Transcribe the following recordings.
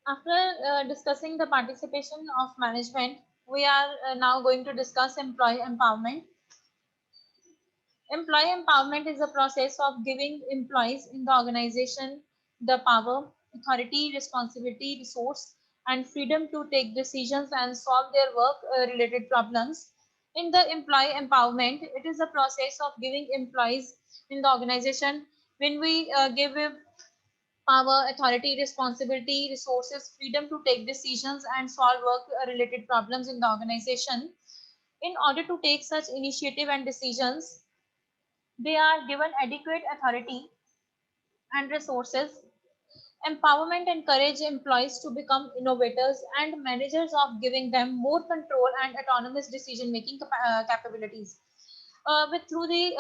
After discussing the participation of management, we are now going to discuss employee empowerment. Employee empowerment is a process of giving employees in the organization the power, authority, responsibility, resource, and freedom to take decisions and solve their work related problems. In the employee empowerment, it is a process of giving employees in the organization when we give power, authority, responsibility, resources, freedom to take decisions and solve work related problems in the organization. In order to take such initiative and decisions, they are given adequate authority and resources. Empowerment encourages employees to become innovators and managers of giving them more control and autonomous decision making capabilities. With through the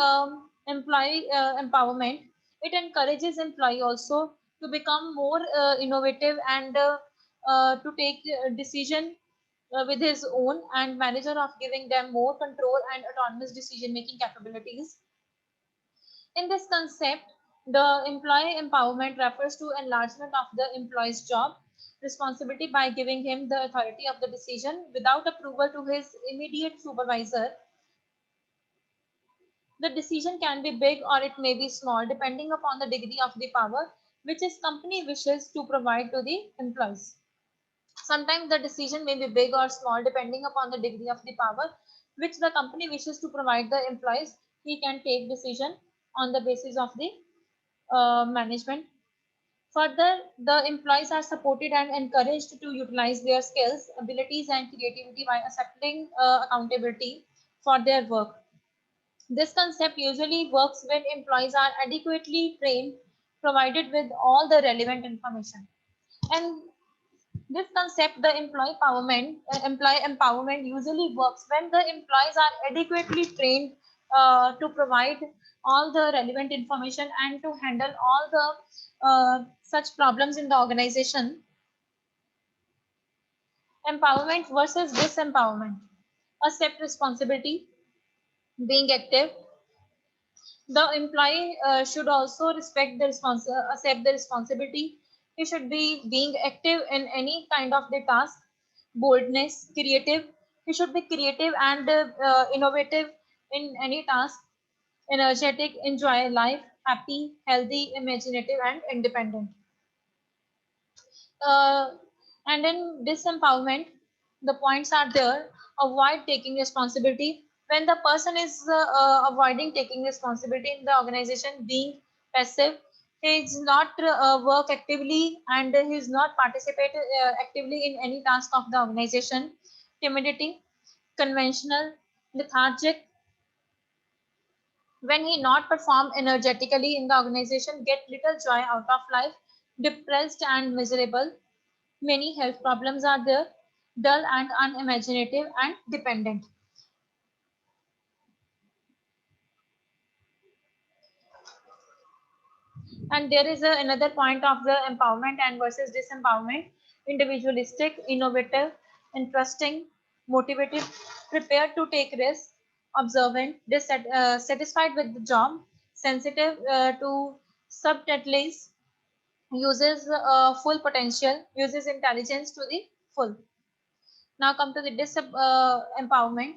employee empowerment, it encourages employee also to become more innovative and to take decision with his own and manager of giving them more control and autonomous decision making capabilities. In this concept, the employee empowerment refers to enlargement of the employee's job responsibility by giving him the authority of the decision without approval to his immediate supervisor. The decision can be big or it may be small depending upon the degree of the power which his company wishes to provide to the employees. Sometimes the decision may be big or small depending upon the degree of the power which the company wishes to provide the employees. He can take decision on the basis of the management. Further, the employees are supported and encouraged to utilize their skills, abilities, and creativity by accepting accountability for their work. This concept usually works when employees are adequately trained, provided with all the relevant information. And this concept, the employee empowerment usually works when the employees are adequately trained to provide all the relevant information and to handle all the such problems in the organization. Empowerment versus disempowerment. Accept responsibility, being active. The employee should also accept the responsibility. He should be being active in any kind of the task, boldness, creative. He should be creative and innovative in any task, energetic, enjoy life, happy, healthy, imaginative, and independent. Uh, and in disempowerment, the points are there. Avoid taking responsibility. When the person is avoiding taking responsibility in the organization, being passive, he is not work actively and he is not participate actively in any task of the organization. Timidity, conventional, lethargic, when he not perform energetically in the organization, get little joy out of life, depressed and miserable. Many health problems are there, dull and unimaginative and dependent. And there is another point of the empowerment and versus disempowerment. Individualistic, innovative, interesting, motivated, prepared to take risks, observant, dissatisfied with the job, sensitive to subtleties, uses full potential, uses intelligence to the full. Now come to the empowerment,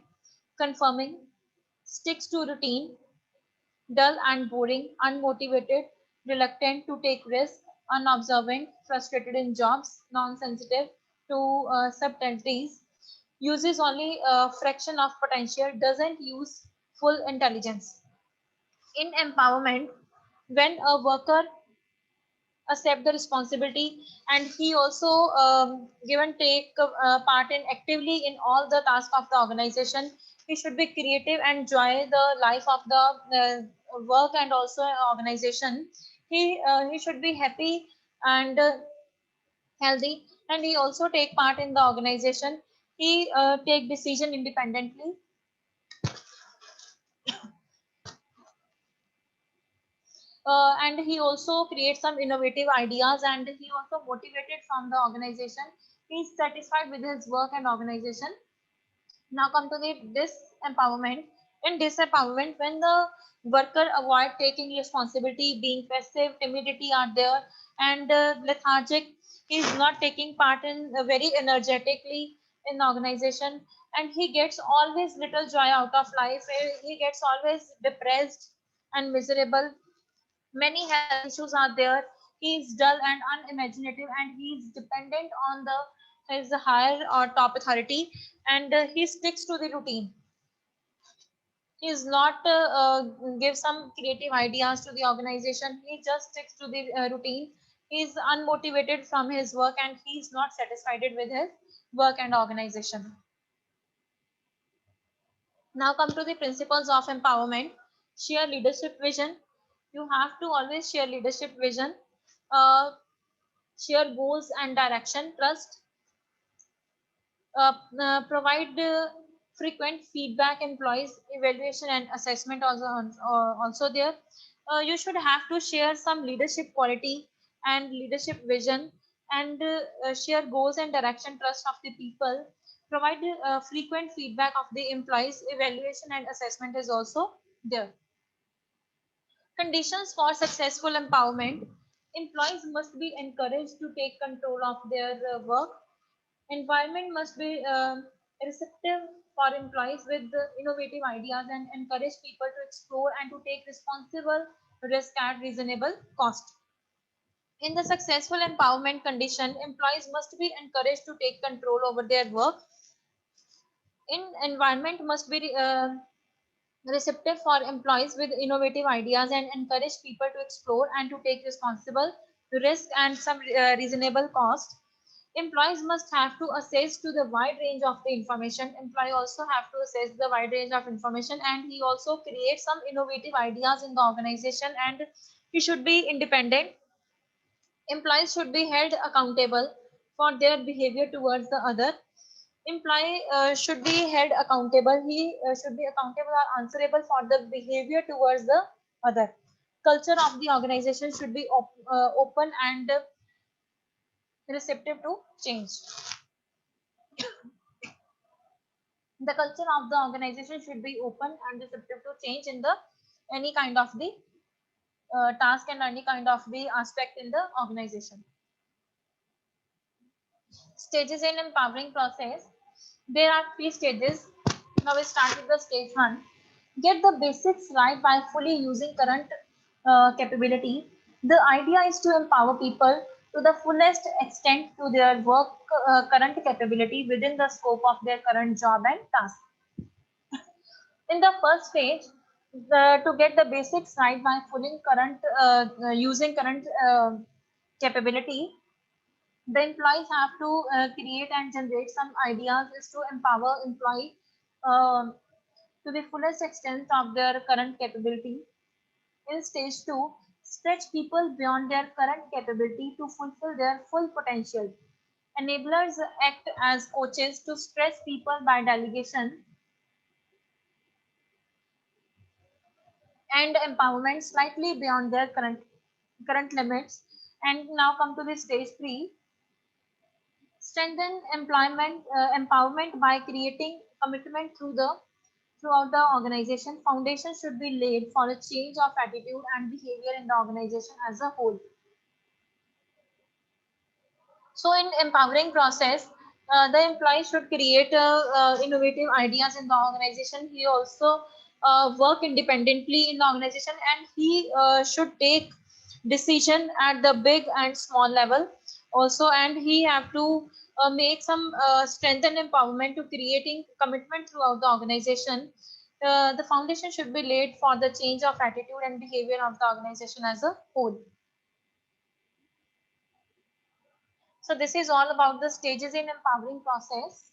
confirming, sticks to routine, dull and boring, unmotivated, reluctant to take risks, unobservant, frustrated in jobs, non-sensitive to subtleties, uses only a fraction of potential, doesn't use full intelligence. In empowerment, when a worker accept the responsibility and he also given take part in actively in all the tasks of the organization, he should be creative and enjoy the life of the work and also organization. He should be happy and healthy, and he also take part in the organization. He take decision independently, and he also creates some innovative ideas, and he also motivated from the organization. He's satisfied with his work and organization. Now come to the disempowerment. In disempowerment, when the worker avoid taking responsibility, being passive, timidity are there, and lethargic, he is not taking part in very energetically in the organization, and he gets always little joy out of life. He gets always depressed and miserable. Many health issues are there. He is dull and unimaginative, and he is dependent on the his higher or top authority, and he sticks to the routine. He is not give some creative ideas to the organization. He just sticks to the routine. He is unmotivated from his work, and he is not satisfied with his work and organization. Now come to the principles of empowerment. Share leadership vision. You have to always share leadership vision. Uh, Share goals and direction. Trust. Provide frequent feedback. Employees evaluation and assessment also there. You should have to share some leadership quality and leadership vision, and share goals and direction. Trust of the people. Provide frequent feedback of the employees evaluation and assessment is also there. Conditions for successful empowerment. Employees must be encouraged to take control of their work. Environment must be receptive for employees with innovative ideas, and encourage people to explore and to take responsible risk at reasonable cost. In the successful empowerment condition, employees must be encouraged to take control over their work. In environment must be receptive for employees with innovative ideas, and encourage people to explore and to take responsible risk and some reasonable cost. Employees must have to assess to the wide range of the information. Employee also have to assess the wide range of information, and he also creates some innovative ideas in the organization, and he should be independent. Employees should be held accountable for their behavior towards the other. Employee should be held accountable. He should be accountable or answerable for the behavior towards the other. Culture of the organization should be open and receptive to change. The culture of the organization should be open and receptive to change in the any kind of the task and any kind of the aspect in the organization. Stages in empowering process. There are three stages. Now we start with the stage one. Get the basics right by fully using current capability. The idea is to empower people to the fullest extent to their work current capability within the scope of their current job and task. In the first stage, to get the basics right by fully using current capability, the employees have to create and generate some ideas is to empower employee uh, to the fullest extent of their current capability. In stage two, stretch people beyond their current capability to fulfill their full potential. Enablers act as coaches to stretch people by delegation and empowerment slightly beyond their current limits. And now come to the stage three. Strengthen employment empowerment by creating commitment throughout the organization. Foundation should be laid for a change of attitude and behavior in the organization as a whole. So in empowering process, the employee should create innovative ideas in the organization. He also work independently in the organization, and he should take decision at the big and small level also, and he have to make some strengthen empowerment to creating commitment throughout the organization. The foundation should be laid for the change of attitude and behavior of the organization as a whole. So this is all about the stages in empowering process.